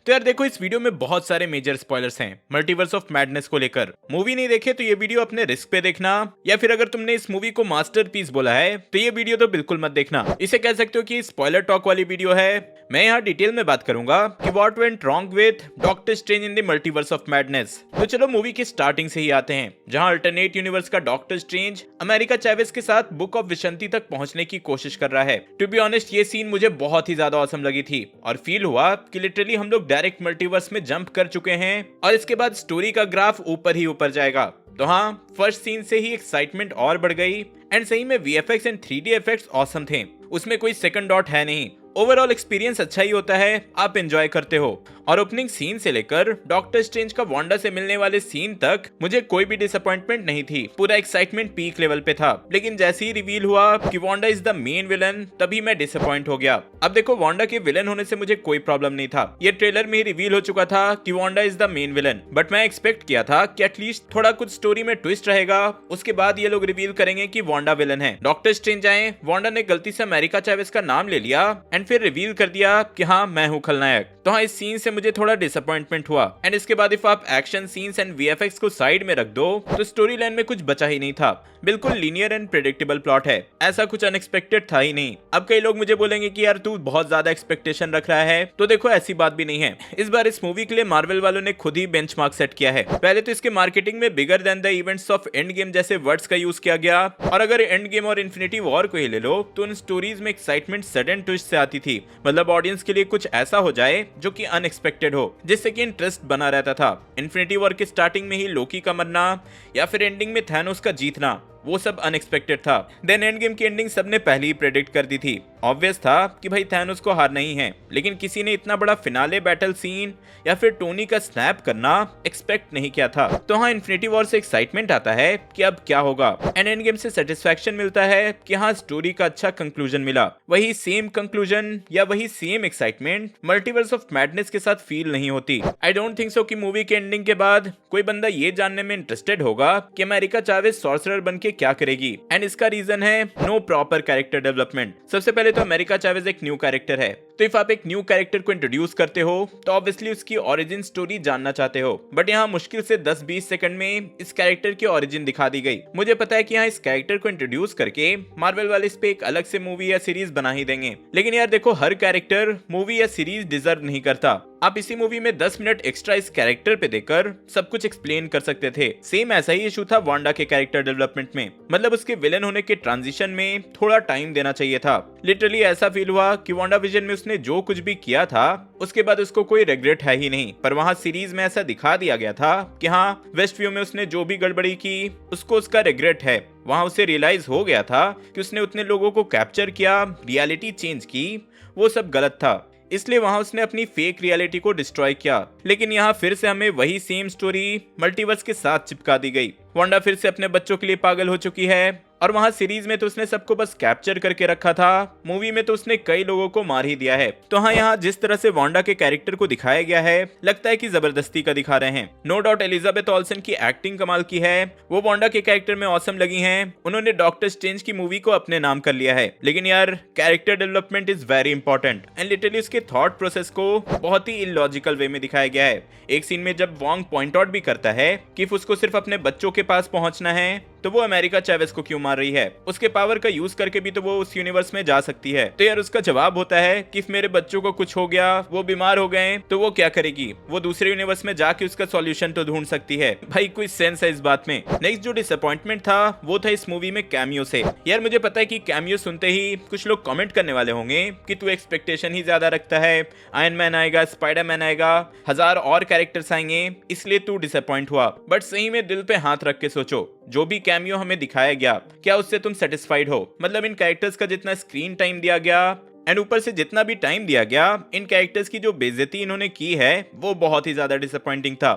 तो यार देखो, इस वीडियो में बहुत सारे मेजर स्पॉयलर्स हैं मल्टीवर्स ऑफ मैडनेस को लेकर। मूवी नहीं देखे तो ये वीडियो अपने रिस्क पे देखना, या फिर अगर तुमने इस मूवी को मास्टरपीस बोला है तो ये वीडियो तो बिल्कुल मत देखना। इसे कह सकते हो कि स्पॉइलर टॉक वाली वीडियो है। मैं यहाँ डिटेल में बात करूंगा कि what went wrong with doctor strange in the multiverse of madness. तो चलो मूवी की स्टार्टिंग से ही आते हैं, जहां अल्टरनेट यूनिवर्स का डॉक्टर स्ट्रेंज अमेरिका चैवेस के साथ बुक ऑफ विशंति तक पहुंचने की कोशिश कर रहा है। टू बी ऑनेस्ट, ये सीन मुझे बहुत ही ज्यादा ऑसम लगी थी और फील हुआ कि लिटरली हम लोग डायरेक्ट मल्टीवर्स में जंप कर चुके हैं और इसके बाद स्टोरी का ग्राफ ऊपर ही ऊपर जाएगा। तो हाँ, फर्स्ट सीन से ही एक्साइटमेंट और बढ़ गई एंड सही में VFX and 3D effects awesome थे, उसमें कोई सेकंड डॉट है नहीं। ओवरऑल एक्सपीरियंस अच्छा ही होता है, आप एंजॉय करते हो। और ओपनिंग सीन से लेकर डॉक्टर स्ट्रेंज का वांडा से मिलने वाले सीन तक मुझे कोई भी डिसअपॉइंटमेंट नहीं थी, पूरा एक्साइटमेंट पीक लेवल पे था। लेकिन जैसे ही रिवील हुआ कि Wanda is the main villain, तभी मैं डिसअपॉइंट हो गया। अब देखो, वांडा के विलन होने से मुझे कोई प्रॉब्लम नहीं था, ये ट्रेलर में ही रिवील हो चुका था कि Wanda is the main villain. But मैं एक्सपेक्ट किया था कि एटलीस्ट थोड़ा कुछ स्टोरी में ट्विस्ट रहेगा, उसके बाद ये लोग रिवील करेंगे कि वांडा विलन है। डॉक्टर स्ट्रेंज आए, वांडा ने गलती से अमेरिका चैवेस का नाम ले लिया एंड फिर रिवील कर दिया कि हाँ, मैं हूँ खलनायक। तो हाँ, इस सीन से मुझे थोड़ा डिसअपॉइंटमेंट हुआ। एंड इसके बाद इफ आप एक्शन सीन्स एंड वीएफएक्स को साइड में रख दो तो स्टोरी लाइन में कुछ बचा ही नहीं था। बिल्कुल लीनियर एंड प्रेडिक्टेबल प्लॉट है, ऐसा कुछ अनएक्सपेक्टेड था ही नहीं। अब कई लोग मुझे बोलेंगे कि यार तू बहुत ज्यादा एक्सपेक्टेशन रख रहा है, तो देखो ऐसी बात भी नहीं है। इस बार इस मूवी के लिए मार्वल वालों ने खुद ही बेंचमार्क सेट किया है। पहले तो इसके मार्केटिंग में bigger than the events of end game जैसे वर्ड्स का यूज किया गया, और अगर एंड गेम और इन्फिनिटी वॉर को ही ले लो तो उन स्टोरीज में एक्साइटमेंट सडन ट्विस्ट से आती थी। मतलब ऑडियंस के लिए कुछ ऐसा हो जाए जो कि अनएक्सपेक्टेड हो, जिससे कि इंटरेस्ट बना रहता था। इन्फिनिटी वॉर के स्टार्टिंग में ही लोकी का मरना या फिर एंडिंग में थैनोस का जीतना, वो सब अनएक्सपेक्टेड था। देन एंड गेम की एंडिंग सबने पहले ही प्रेडिक्ट कर दी थी। ऑब्वियस था कि भाई थैनोस को हारना ही है, लेकिन किसी ने इतना बड़ा फिनाले बैटल सीन या फिर टोनी का स्नैप करना एक्सपेक्ट नहीं किया था। तो हाँ, इन्फिनिटी वॉर से एक्साइटमेंट आता है कि अब क्या होगा, एंड एंड गेम से सेटिस्फैक्शन मिलता है कि हाँ, स्टोरी का अच्छा कंक्लूजन मिला। वही सेम कंक्लूजन या वही same excitement multiverse of madness के साथ फील नहीं होती। आई डोंट थिंक सो कि मूवी के एंडिंग के बाद कोई बंदा ये जानने में इंटरेस्टेड होगा कि अमेरिका चावेस सॉर्सरर बन के क्या करेगी, एंड इसका रीजन है नो प्रॉपर कैरेक्टर डेवलपमेंट। सबसे पहले तो अमेरिका चावेस एक न्यू कैरेक्टर है, तो इफ आप एक न्यू कैरेक्टर को इंट्रोड्यूस करते हो तो ऑब्वियसली उसकी ओरिजिन स्टोरी जानना चाहते हो। बट यहाँ मुश्किल से 10-20 सेकंड में इस कैरेक्टर की ओरिजिन दिखा दी गई। मुझे पता है कि यहाँ इस कैरेक्टर को इंट्रोड्यूस करके मार्वल वाले इस पे एक अलग से मूवी या सीरीज बना ही देंगे, लेकिन यार देखो, हर कैरेक्टर मूवी या सीरीज डिजर्व नहीं करता। आप इसी मूवी में 10 मिनट एक्स्ट्रा इस कैरेक्टर पे देकर सब कुछ एक्सप्लेन कर सकते थे। सेम ऐसा ही इशू था वांडा के कैरेक्टर डेवलपमेंट में, मतलब उसके विलन होने के ट्रांजिशन में थोड़ा टाइम देना चाहिए था। लिटरली ऐसा फील हुआ कि वांडा विजन में उसने जो कुछ भी किया था उसके बाद उसको कोई रिग्रेट है ही नहीं। पर वहां सीरीज में ऐसा दिखा दिया गया था कि हाँ, वेस्ट व्यू में उसने जो भी गड़बड़ी की उसको उसका रिग्रेट है। वहां उसे रियलाइज हो गया था कि उसने उतने लोगों को कैप्चर किया, रियलिटी चेंज की, वो सब गलत था, इसलिए वहां उसने अपनी फेक रियलिटी को डिस्ट्रॉय किया। लेकिन यहाँ फिर से हमें वही सेम स्टोरी मल्टीवर्स के साथ चिपका दी गई। वांडा फिर से अपने बच्चों के लिए पागल हो चुकी है, और वहां सीरीज में तो उसने सबको बस कैप्चर करके रखा था, मूवी में तो उसने कई लोगों को मार ही दिया है। तो हाँ, यहाँ जिस तरह से वांडा के कैरेक्टर को दिखाया गया है, लगता है कि जबरदस्ती का दिखा रहे हैं। नो डाउट एलिजाबेथ ओल्सन की एक्टिंग कमाल की है, वो वांडा के कैरेक्टर में ऑसम लगी हैं। उन्होंने डॉक्टर स्ट्रेंज की मूवी को अपने नाम कर लिया है। लेकिन यार, character development is very important, and literally उसके थॉट प्रोसेस को बहुत ही इलॉजिकल वे में दिखाया गया है। एक सीन में जब वॉन्ग पॉइंट आउट भी करता है कि उसको सिर्फ अपने बच्चों के पास पहुंचना है, तो वो अमेरिका चैवेस को क्यों मार रही है? उसके पावर का यूज करके भी तो वो उस यूनिवर्स में जा सकती है। तो यार उसका जवाब होता है कि मेरे बच्चों को कुछ हो गया, वो बीमार हो गए, तो वो क्या करेगी? वो दूसरे यूनिवर्स में जाके उसका सॉल्यूशन तो ढूंढ सकती है। भाई कोई सेंस है इस बात में? नेक्स्ट जो डिसअपॉइंटमेंट था वो था इस मूवी में कैमियो से। यार मुझे पता है कि कैमियो सुनते ही कुछ लोग कमेंट करने वाले होंगे कि तू एक्सपेक्टेशन ही ज्यादा रखता है, आयरन मैन आएगा, स्पाइडरमैन आएगा, 1000 और कैरेक्टर्स आएंगे, इसलिए तू डिसअपॉइंट हुआ। बट सही में दिल पे हाथ रख के सोचो, जो भी कैमियो हमें दिखाया गया, क्या उससे तुम सेटिस्फाइड हो? मतलब इन कैरेक्टर्स का जितना स्क्रीन टाइम दिया गया एंड ऊपर से जितना भी टाइम दिया गया, इन कैरेक्टर्स की जो बेइज्जती इन्होंने की है वो बहुत ही ज्यादा डिसअपॉइंटिंग था।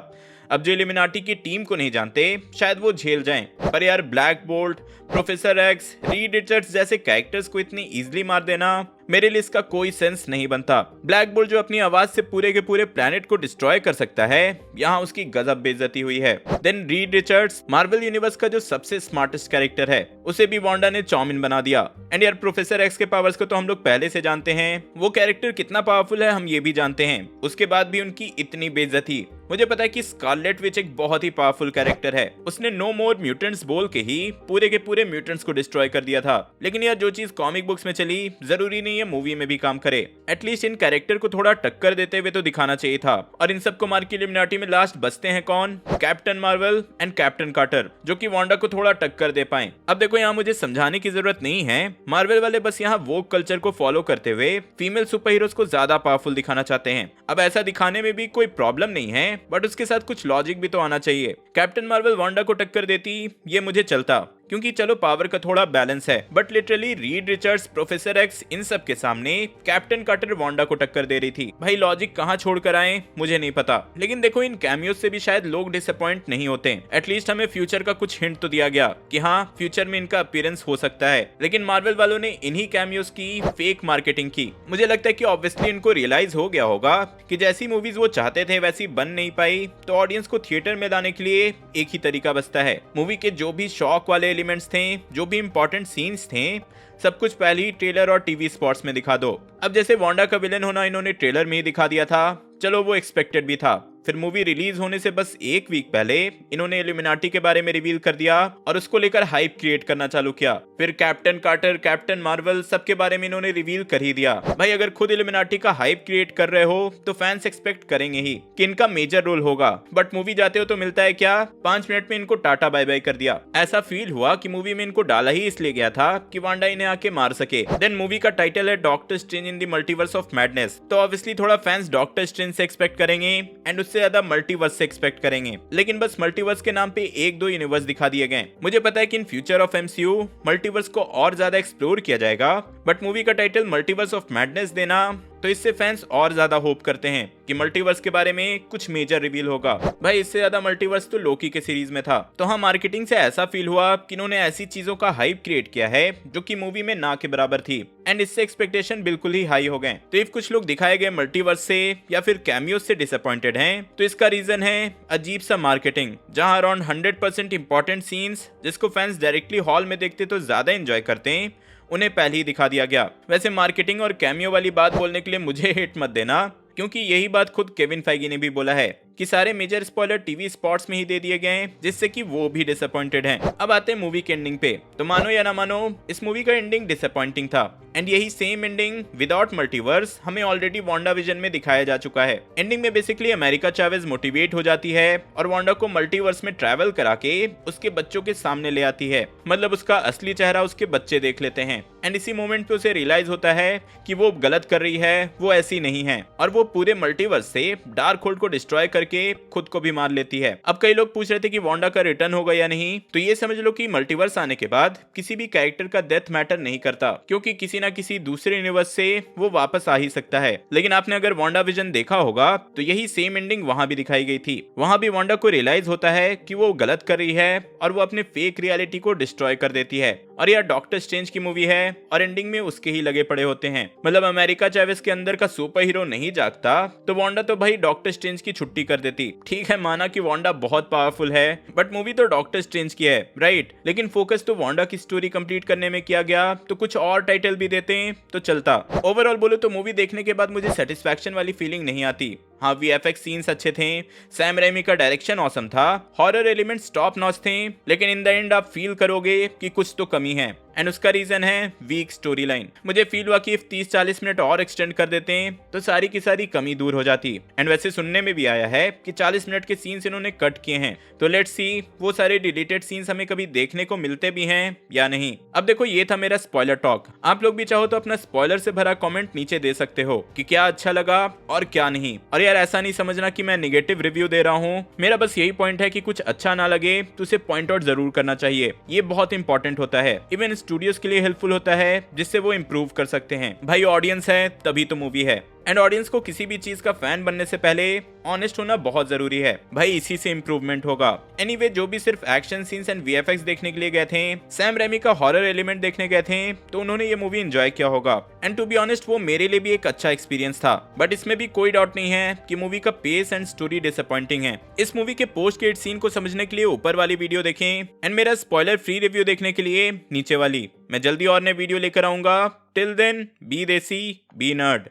अब जो इल्यूमिनाटी की टीम को नहीं जानते शायद वो झेल जाएं, पर यार black bolt, professor x, Reed Richards जैसे कैरेक्टर्स को इतनी इजीली मार देना मेरे लिए इसका कोई सेंस नहीं बनता। ब्लैक बोल्ट जो अपनी आवाज से पूरे के पूरे प्लेनेट को डिस्ट्रॉय कर सकता है, यहाँ उसकी गजब बेइज्जती हुई है। Then Reed Richards, Marvel universe का जो सबसे स्मार्टेस्ट कैरेक्टर है, उसे भी वांडा ने चाउमिन बना दिया। एंड यार प्रोफेसर एक्स के पावर्स को तो हम लोग पहले से जानते हैं, वो कैरेक्टर कितना पावरफुल है हम ये भी जानते हैं, उसके बाद भी उनकी इतनी बेइज्जती। मुझे पता है कि स्कारलेट विच एक बहुत ही पावरफुल कैरेक्टर है, उसने नो मोर म्यूटेंट्स बोल के ही पूरे के पूरे म्यूटेंट्स को डिस्ट्रॉय कर दिया था। लेकिन यार जो चीज कॉमिक बुक्स में चली जरूरी नहीं है मूवी में भी काम करे। एटलीस्ट इन कैरेक्टर को थोड़ा टक्कर देते हुए तो दिखाना चाहिए था। और इन सबको मार के इल्यूमिनाटी में लास्ट बचते हैं कौन? Captain Marvel and Captain Carter, जो कि वांडा को थोड़ा टक्कर दे पाए। अब देखो यहाँ मुझे समझाने की जरूरत नहीं है, मार्वल वाले बस यहाँ वोक कल्चर को फॉलो करते हुए फीमेल सुपर हीरोज को ज्यादा पावरफुल दिखाना चाहते हैं। अब ऐसा दिखाने में भी कोई प्रॉब्लम नहीं है, बट उसके साथ कुछ लॉजिक भी तो आना चाहिए। कैप्टन मार्वल वांडा को टक्कर देती ये मुझे चलता, क्योंकि चलो पावर का थोड़ा बैलेंस है, but literally Reed Richards, professor X, इन सब के सामने कैप्टन कार्टर वांडा को टक्कर दे रही थी। भाई लॉजिक कहाँ छोड़कर आए मुझे नहीं पता। लेकिन देखो इन कैमियोज से भी शायद लोग डिसअपॉइंट नहीं होते। एटलीस्ट हमें फ्यूचर का कुछ हिंट तो दिया गया कि हाँ फ्यूचर में इनका अपीयरेंस हो सकता है। लेकिन मार्वल वालों ने इन्हीं कैमियोज की फेक मार्केटिंग की। मुझे लगता है कि ऑब्वियसली इनको रियलाइज हो गया होगा कि जैसी मूवीज वो चाहते थे वैसी बन नहीं पाई, तो ऑडियंस को थिएटर में लाने के लिए एक ही तरीका बचता है, मूवी के जो भी शॉक वाले एलिमेंट्स थे, जो भी इंपॉर्टेंट सीन्स थे, सब कुछ पहले ही ट्रेलर और टीवी स्पॉट्स में दिखा दो। अब जैसे वांडा का विलेन होना इन्होंने ट्रेलर में ही दिखा दिया था, चलो वो एक्सपेक्टेड भी था। फिर मूवी रिलीज होने से बस एक वीक पहले इन्होंने इल्यूमिनाटी के बारे में रिवील कर दिया और उसको लेकर हाइप क्रिएट करना चालू किया। फिर कैप्टन कार्टर, कैप्टन मार्वल, सबके बारे में इन्होंने रिवील कर ही दिया। भाई अगर खुद इल्यूमिनाटी का हाइप क्रिएट कर रहे हो तो फैंस एक्सपेक्ट करेंगे ही कि इनका मेजर रोल होगा। बट मूवी जाते हो तो मिलता है क्या? 5 मिनट में इनको टाटा बाय बाय कर दिया। ऐसा फील हुआ कि मूवी में इनको डाला ही इसलिए गया था कि वांडा इन्हें आके मार सके। देन मूवी का टाइटल है doctor strange in the multiverse of madness, तो ऑब्वियसली थोड़ा फैंस डॉक्टर स्ट्रेंज से एक्सपेक्ट करेंगे एंड उससे ज्यादा मल्टीवर्स से एक्सपेक्ट करेंगे। लेकिन बस मल्टीवर्स के नाम पे 1-2 यूनिवर्स दिखा दिए गए। मुझे पता है कि in future of MCU multiverse को और ज्यादा एक्सप्लोर किया जाएगा, बट मूवी का टाइटल मल्टीवर्स ऑफ मैडनेस देना, तो इससे फैंस और ज्यादा होप करते हैं कि मल्टीवर्स के बारे में कुछ मेजर रिवील होगा। भाई इससे ज्यादा मल्टीवर्स तो लोकी के सीरीज में था। तो हाँ, मार्केटिंग से ऐसा फील हुआ कि इन्होंने ऐसी चीजों का हाइप क्रिएट किया है जो कि मूवी में ना के बराबर थी, एंड इससे एक्सपेक्टेशन बिल्कुल ही हाई हो गए। तो इफ कुछ लोग दिखाए गए मल्टीवर्स से या फिर कैमियोस से डिसअपॉइंटेड हैं, तो इसका रीजन है अजीब सा मार्केटिंग, जहां अराउंड 100% इंपॉर्टेंट सीन्स जिसको फैंस डायरेक्टली हॉल में देखते तो ज्यादा एंजॉय करते हैं, उन्हें पहले ही दिखा दिया गया। वैसे मार्केटिंग और कैमियो वाली बात बोलने के लिए मुझे हेट मत देना, क्योंकि यही बात खुद केविन फाइगी ने भी बोला है कि सारे मेजर स्पॉइलर टीवी स्पॉट्स में ही दे दिए गए हैं, जिससे कि वो भी डिसअपॉइंटेड हैं। अब आते हैं मूवी के एंडिंग पे। तो मानो या ना मानो, इस मूवी का एंडिंग डिसअपॉइंटिंग था, एंड यही सेम एंडिंग विदाउट मल्टीवर्स हमें ऑलरेडी वांडा विजन में दिखाया जा चुका है। एंडिंग में बेसिकली अमेरिका चावेज मोटिवेट हो जाती है और वांडा को मल्टीवर्स में ट्रैवल करा के उसके बच्चों के सामने ले आती है, मतलब उसका असली चेहरा उसके बच्चे देख लेते हैं। एंड इसी मोमेंट पे उसे रियलाइज होता है कि वो गलत कर रही है, वो ऐसी नहीं है, और वो पूरे मल्टीवर्स से डार्क होल्ड को डिस्ट्रॉय करके खुद को भी मार लेती है। अब कई लोग पूछ रहे थे कि वांडा का रिटर्न होगा या नहीं, तो ये समझ लो कि मल्टीवर्स आने के बाद किसी भी कैरेक्टर का डेथ मैटर नहीं करता, क्योंकि किसी ना किसी दूसरे यूनिवर्स से वो वापस आ ही सकता है। लेकिन आपने अगर वांडा विजन देखा होगा तो यही सेम एंडिंग वहां भी दिखाई गई थी। वहां भी वांडा को रियलाइज होता है कि वो गलत कर रही है और वो अपने फेक रियलिटी को डिस्ट्रॉय कर देती है। और यार डॉक्टर स्ट्रेंज की मूवी है और एंडिंग में उसके ही लगे पड़े होते हैं, मतलब अमेरिका चावेज के अंदर का सुपर हीरो नहीं जागता तो वांडा तो भाई डॉक्टर स्ट्रेंज की छुट्टी कर देती। ठीक है, माना कि वांडा बहुत पावरफुल है, बट मूवी तो डॉक्टर स्ट्रेंज की है, राइट? लेकिन फोकस तो वांडा की स्टोरी कंप्लीट करने में किया गया, तो कुछ और टाइटल भी देते हैं तो चलता। ओवरऑल बोलो तो मूवी देखने के बाद मुझे सेटिस्फैक्शन वाली फीलिंग नहीं आती। हाँ, वीएफएक्स सीन्स अच्छे थे, सैम रेमी का डायरेक्शन ऑसम था, हॉरर एलिमेंट्स टॉप नॉच थे, लेकिन इन द एंड आप फील करोगे कि कुछ तो कमी है, एंड उसका रीजन है वीक स्टोरी लाइन। मुझे फील हुआ कि 30-40 मिनट और एक्सटेंड कर देते हैं तो सारी की सारी कमी दूर हो जाती। एंड वैसे सुनने में भी आया है कि 40 मिनट के सीन्स इन्होंने कट किए हैं, तो लेट्स सी वो सारे डिलीटेड सीन्स हमें कभी देखने को मिलते भी हैं या नहीं। अब देखो, ये था मेरा स्पॉइलर टॉक। आप लोग भी चाहो तो अपना स्पॉइलर से भरा कमेंट नीचे दे सकते हो कि क्या अच्छा लगा और क्या नहीं। और यार ऐसा नहीं समझना कि मैं नेगेटिव रिव्यू दे रहा हूँ, मेरा बस यही पॉइंट है कि कुछ अच्छा ना लगे तो उसे पॉइंट आउट जरूर करना चाहिए। ये बहुत इंपॉर्टेंट होता है, इवन स्टूडियोज के लिए हेल्पफुल होता है, जिससे वो इम्प्रूव कर सकते हैं। भाई ऑडियंस है तभी तो मूवी है। एंड ऑडियंस को किसी भी चीज का फैन बनने से पहले ऑनेस्ट होना बहुत जरूरी है भाई, इसी से इंप्रूवमेंट होगा। एनीवे, जो भी सिर्फ एक्शन सीन्स एंड वीएफएक्स देखने के लिए गए थे, सैम रेमी का हॉरर एलिमेंट देखने गए थे, तो उन्होंने ये मूवी एंजॉय किया होगा। एंड टू बी ऑनेस्ट, वो मेरे लिए भी एक अच्छा एक्सपीरियंस था। बट इसमें भी कोई डाउट नहीं है कि मूवी का पेस एंड स्टोरी डिसअपॉइंटिंग है। इस मूवी के पोस्ट क्रेडिट सीन को समझने के लिए ऊपर वाली वीडियो देखें एंड मेरा स्पॉइलर फ्री रिव्यू देखने के लिए नीचे वाली। मैं जल्दी और नए वीडियो लेकर आऊंगा। टिल देन, बी देसी, बी नर्ड।